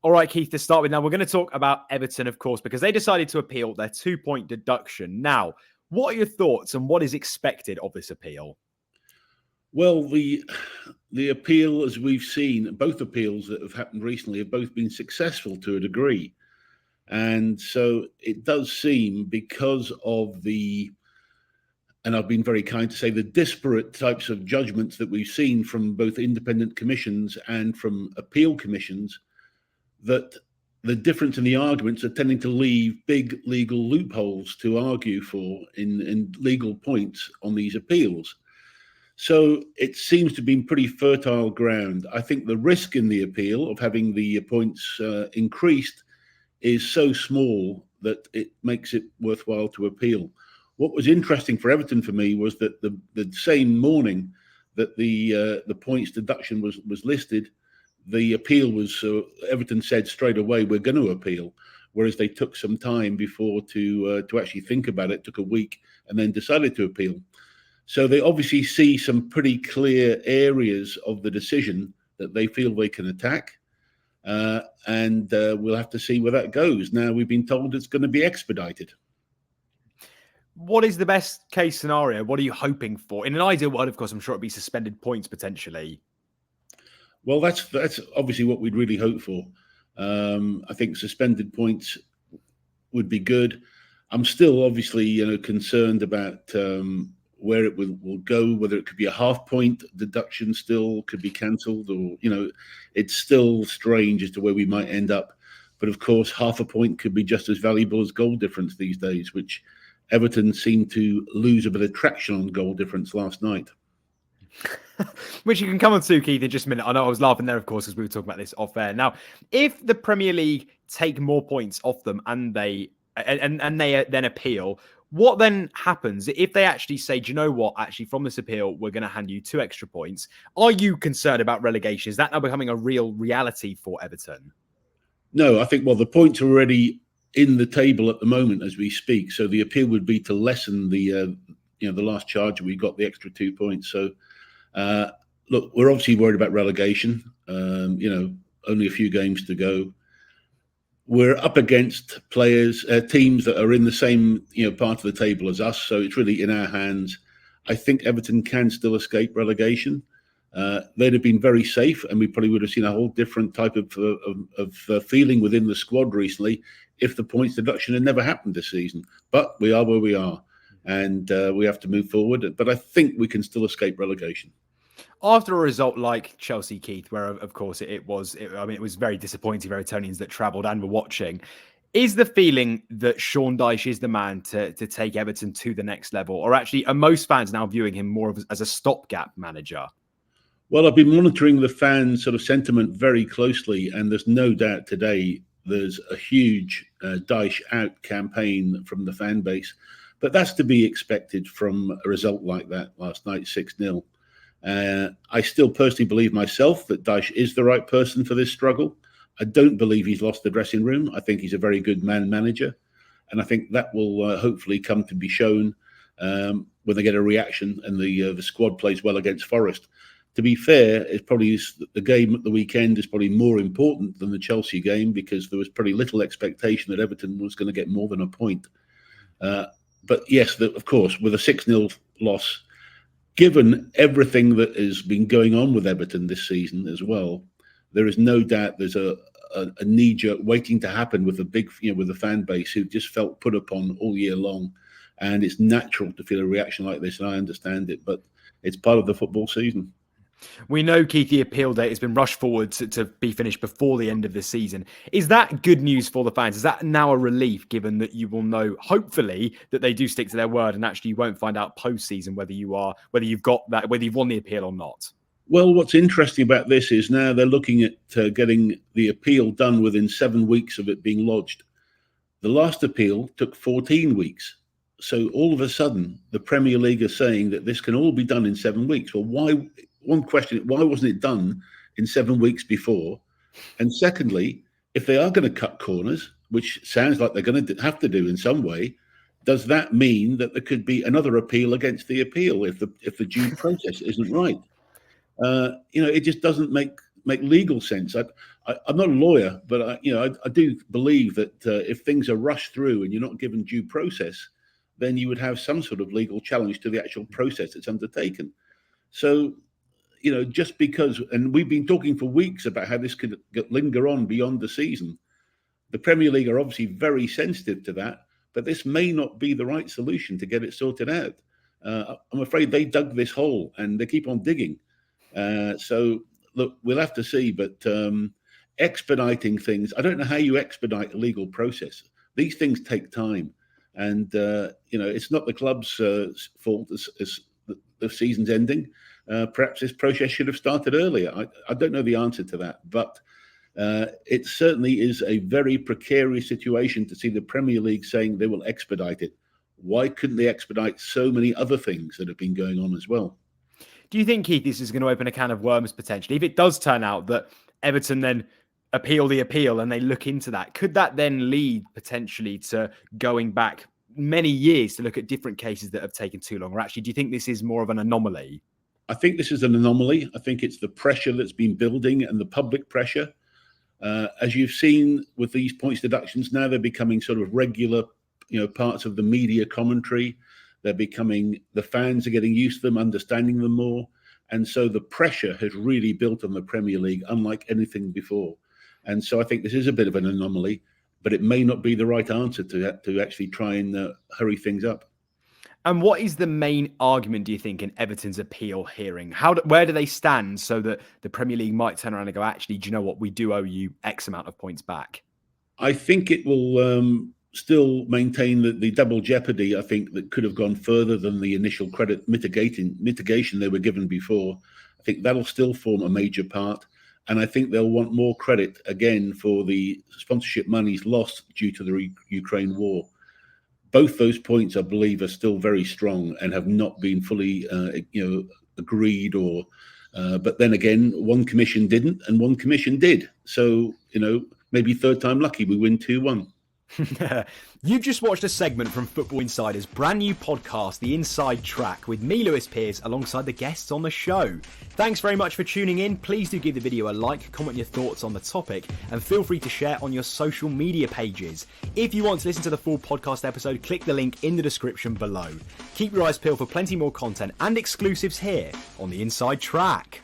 All right, Keith, to start with now, we're going to talk about Everton, of course, because they decided to appeal their 2-point deduction. Now, what are your thoughts and what is expected of this appeal? Well, the appeal, as we've seen, both appeals that have happened recently have both been successful to a degree. And so it does seem, because of and I've been very kind to say, the disparate types of judgments that we've seen from both independent commissions and from appeal commissions, that the difference in the arguments are tending to leave big legal loopholes to argue for in legal points on these appeals. So it seems to have been pretty fertile ground. I think the risk in the appeal of having the points increased is so small that it makes it worthwhile to appeal. What was interesting for Everton for me was that the same morning that the points deduction was listed, the appeal was, Everton said straight away, we're going to appeal, whereas they took some time before to actually think about it, took a week, and then decided to appeal. So they obviously see some pretty clear areas of the decision that they feel they can attack. And we'll have to see where that goes. Now, we've been told it's going to be expedited. What is the best case scenario? What are you hoping for? In an ideal world, of course, I'm sure it'd be suspended points potentially. Well, that's obviously what we'd really hope for. I think suspended points would be good. I'm still obviously, concerned about where it will go, whether it could be a half-point deduction still could be cancelled, or, it's still strange as to where we might end up. But of course, half a point could be just as valuable as goal difference these days, which Everton seemed to lose a bit of traction on goal difference last night. Which you can come on to, Keith, in just a minute. I know I was laughing there, of course, because we were talking about this off air. Now, if the Premier League take more points off them and they then appeal, what then happens if they actually say, do you know what? Actually, from this appeal, we're going to hand you 2 extra points. Are you concerned about relegation? Is that now becoming a real reality for Everton? No, I think, the points are already in the table at the moment as we speak. So the appeal would be to lessen the last charge. We got the extra 2 points. So, look, we're obviously worried about relegation. Only a few games to go. We're up against teams that are in the same part of the table as us, so it's really in our hands. I think Everton can still escape relegation. They'd have been very safe, and we probably would have seen a whole different type of feeling within the squad recently if the points deduction had never happened this season. But we are where we are, and we have to move forward. But I think we can still escape relegation. After a result like Chelsea, Keith, where, of course, it was very disappointing for Evertonians that travelled and were watching, is the feeling that Sean Dyche is the man to take Everton to the next level? Or actually, are most fans now viewing him more as a stopgap manager? Well, I've been monitoring the fan sort of sentiment very closely, and there's no doubt today there's a huge Dyche out campaign from the fan base. But that's to be expected from a result like that last night, 6-0. I still personally believe myself that Dyche is the right person for this struggle. I don't believe he's lost the dressing room. I think he's a very good manager. And I think that will hopefully come to be shown when they get a reaction and the squad plays well against Forest. To be fair, it's probably the game at the weekend is probably more important than the Chelsea game, because there was pretty little expectation that Everton was going to get more than a point. But yes, of course, with a 6-0 loss, given everything that has been going on with Everton this season as well, there is no doubt there's a knee-jerk waiting to happen with with the fan base who just felt put upon all year long. And it's natural to feel a reaction like this, and I understand it, but it's part of the football season. We know, Keith, the appeal date has been rushed forward to be finished before the end of the season. Is that good news for the fans? Is that now a relief, given that you will know, hopefully, that they do stick to their word and actually you won't find out post-season whether you've won the appeal or not? Well, what's interesting about this is now they're looking at getting the appeal done within 7 weeks of it being lodged. The last appeal took 14 weeks. So all of a sudden, the Premier League are saying that this can all be done in 7 weeks. Well, why? One question, why wasn't it done in 7 weeks before? And secondly, if they are going to cut corners, which sounds like they're going to have to do in some way, does that mean that there could be another appeal against the appeal if the due process isn't right? It just doesn't make make legal sense. I'm not a lawyer, but I do believe that if things are rushed through and you're not given due process, then you would have some sort of legal challenge to the actual process that's undertaken. So, just because, and we've been talking for weeks about how this could linger on beyond the season. The Premier League are obviously very sensitive to that, but this may not be the right solution to get it sorted out. I'm afraid they dug this hole and they keep on digging. So, look, we'll have to see, but expediting things, I don't know how you expedite a legal process. These things take time. And, it's not the club's fault as the season's ending. Perhaps this process should have started earlier. I don't know the answer to that, but it certainly is a very precarious situation to see the Premier League saying they will expedite it. Why couldn't they expedite so many other things that have been going on as well? Do you think, Keith, this is going to open a can of worms potentially? If it does turn out that Everton then appeal the appeal and they look into that, could that then lead potentially to going back many years to look at different cases that have taken too long? Or actually, do you think this is more of an anomaly? I think this is an anomaly. I think it's the pressure that's been building and the public pressure. As you've seen with these points deductions, now they're becoming sort of regular, parts of the media commentary. The fans are getting used to them, understanding them more. And so the pressure has really built on the Premier League, unlike anything before. And so I think this is a bit of an anomaly, but it may not be the right answer to actually try and hurry things up. And what is the main argument, do you think, in Everton's appeal hearing? Where do they stand so that the Premier League might turn around and go, actually, do you know what? We do owe you X amount of points back. I think it will still maintain the double jeopardy. I think that could have gone further than the initial credit mitigation they were given before. I think that'll still form a major part. And I think they'll want more credit again for the sponsorship monies lost due to the Ukraine war. Both those points, I believe, are still very strong and have not been fully, agreed. But then again, one commission didn't, and one commission did. So, maybe third time lucky, we win 2-1. You've just watched a segment from Football Insider's brand new podcast, The Inside Track, with me, Lewis Pearce, alongside the guests on the show. Thanks very much for tuning in. Please do give the video a like, comment your thoughts on the topic, and feel free to share on your social media pages. If you want to listen to the full podcast episode, click the link in the description below. Keep your eyes peeled for plenty more content and exclusives here on The Inside Track.